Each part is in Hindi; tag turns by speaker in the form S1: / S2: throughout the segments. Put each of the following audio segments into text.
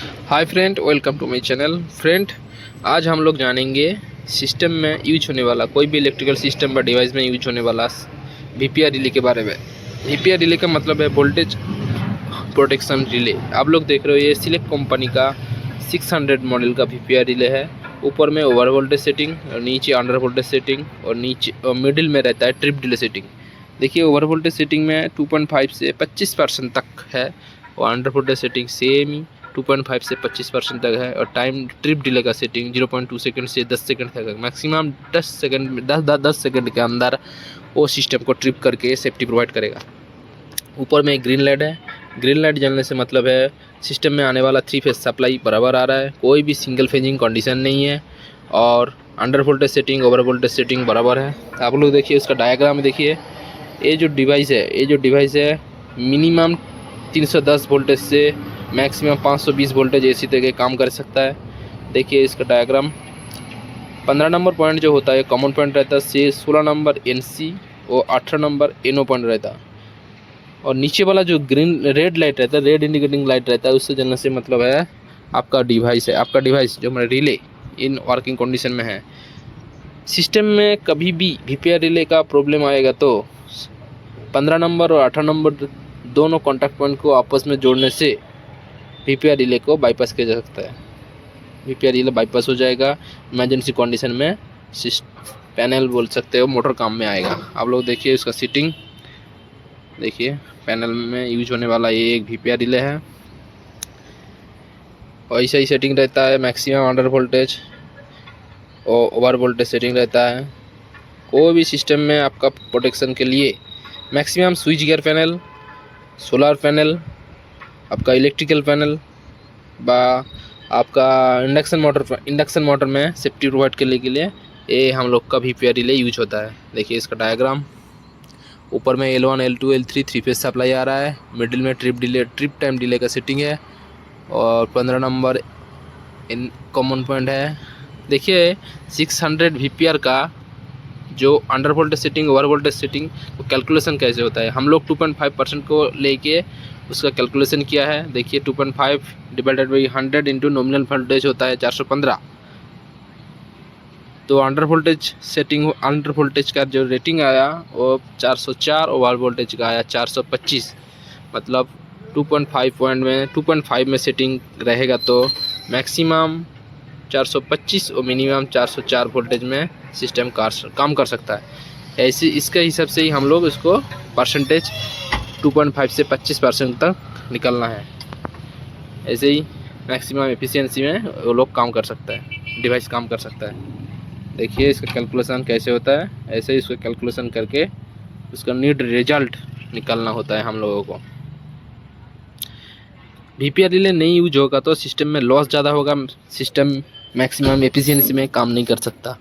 S1: Hi friend, welcome to my channel. Friend, आज हम लोग जानेंगे सिस्टम में यूज होने वाला, कोई भी इलेक्ट्रिकल सिस्टम व डिवाइस में यूज होने वाला वीपीआर रिले के बारे में। वीपीआर रिले का मतलब है वोल्टेज प्रोटेक्शन रिले। आप लोग देख रहे हो ये सिलेक्ट कंपनी का 600 मॉडल का वीपीआर रिले है। ऊपर में ओवर वोल्टेज सेटिंग और नीचे अंडर वोल्टेज सेटिंग और नीचे और मिडिल में रहता है ट्रिप डिले सेटिंग। देखिए, ओवर वोल्टेज सेटिंग में 2.5 से 25% तक है और अंडर वोल्टेज सेटिंग सेम ही 2.5 से 25% तक है। और टाइम ट्रिप डिले का सेटिंग 0.2 सेकंड से 10 सेकंड तक है। मैक्सिमम 10 सेकंड 10 सेकंड के अंदर वो सिस्टम को ट्रिप करके सेफ्टी प्रोवाइड करेगा। ऊपर में एक ग्रीन लाइट है। ग्रीन लाइट जलने से मतलब है सिस्टम में आने वाला 3 फेज सप्लाई बराबर आ रहा है, कोई भी सिंगल फेजिंग कंडीशन नहीं है। और under voltage setting over voltage setting बराबर है। आप लोग देखिए उसका डायग्राम देखिए। ये जो डिवाइस है मिनिमम 310 वोल्टेज से मैक्सिमम 520 वोल्टेज एसी तक काम कर सकता है। देखिए इसका डायग्राम। 15 नंबर पॉइंट जो होता है कॉमन पॉइंट रहता है, 16 नंबर एनसी और 18 नंबर एनओ पॉइंट रहता है। और नीचे वाला जो रेड लाइट रहता है, रेड इंडिकेटिंग लाइट रहता है, उससे जलने से मतलब है आपका डिवाइस जो हमारा रिले इन वर्किंग कंडीशन में है। सिस्टम में कभी भी वीपीआर रिले का प्रॉब्लम आएगा तो 15 नंबर और 18 नंबर दोनों कॉन्टैक्ट पॉइंट को आपस में जोड़ने से वीपीआर रिले को बाईपास किया जा सकता है। वीपीआर रिले बाईपास हो जाएगा। इमरजेंसी कंडीशन में पैनल बोल सकते हो मोटर काम में आएगा। आप लोग देखिए उसका सीटिंग देखिए। पैनल में यूज होने वाला ये एक वीपीआर रिले है और ऐसा ही सेटिंग रहता है। मैक्सिमम अंडर वोल्टेज और ओवर वोल्टेज सेटिंग रहता है। कोई भी सिस्टम में आपका प्रोटेक्शन के लिए maximum switch gear panel, solar panel, आपका इलेक्ट्रिकल पैनल बा आपका इंडक्शन मोटर में सेफ्टी प्रोवाइड करने के लिए ये हम लोग का वीपीआर रिले यूज होता है। देखिए इसका डायग्राम। ऊपर में L1 L2 L3 3 phase supply आ रहा है। मिडिल में ट्रिप टाइम डिले का सेटिंग है और 15 नंबर इन कॉमन पॉइंट है। देखिए 600 वीपीआर का जो under voltage setting over voltage setting वो कैलकुलेशन कैसे होता है, हम लोग 2.5% को लेके उसका कैलकुलेशन किया है। देखिए 2.5 divided by 100 into nominal voltage होता है 415। तो अंडर वोल्टेज का जो रेटिंग आया वो 404, ओवर वोल्टेज का आया 425। मतलब 2.5 में सेटिंग रहेगा तो मैक्सिमम 425 और मिनिमम 404 वोल्टेज में सिस्टम काम कर सकता है। ऐसे इसके हिसाब से ही हम लोग इसको परसेंटेज 2.5 से 25% तक निकलना है। ऐसे ही मैक्सिमम एफिशिएंसी में वो लोग काम कर सकता है, डिवाइस काम कर सकता है। देखिए इसका कैलकुलेशन कैसे होता है। ऐसे ही इसको कैलकुलेशन करके उसका नीड रिजल्ट निकालना होता है हम लोगों को। वीपीआर रिले नहीं यूज होगा तो सिस्टम में लॉस ज़्यादा होगा। सिस्टम मैक्सिमम एफिशिएंसी में काम नहीं कर सकता।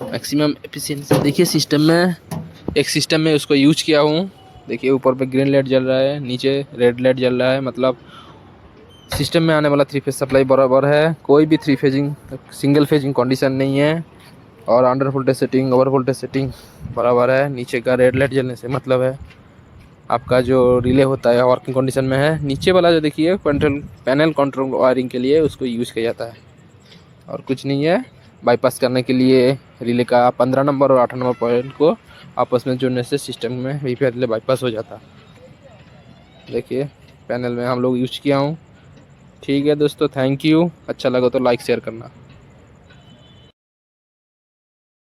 S1: मैक्सिमम एफिशिएंसी देखिए सिस्टम में उसको यूज किया हूँ। देखिए ऊपर पे ग्रीन लाइट जल रहा है, नीचे रेड लाइट जल रहा है। मतलब सिस्टम में आने वाला 3 फेज सप्लाई बराबर है, कोई भी सिंगल फेजिंग कंडीशन नहीं है। और under voltage setting over voltage setting बराबर है। नीचे का रेड लाइट जलने से मतलब है आपका जो रिले होता है वर्किंग कंडीशन में है। नीचे वाला जो देखिए पैनल कंट्रोल वायरिंग के लिए उसको यूज़ किया जाता है और कुछ नहीं है। बाईपास करने के लिए रिले का 15 नंबर और 18 नंबर पॉइंट को आपस में जोड़ने से सिस्टम में वीपीआर रिले बाईपास हो जाता है। देखिए पैनल में हम लोग यूज किया हूँ। ठीक है दोस्तों, थैंक यू। अच्छा लगा तो लाइक शेयर करना।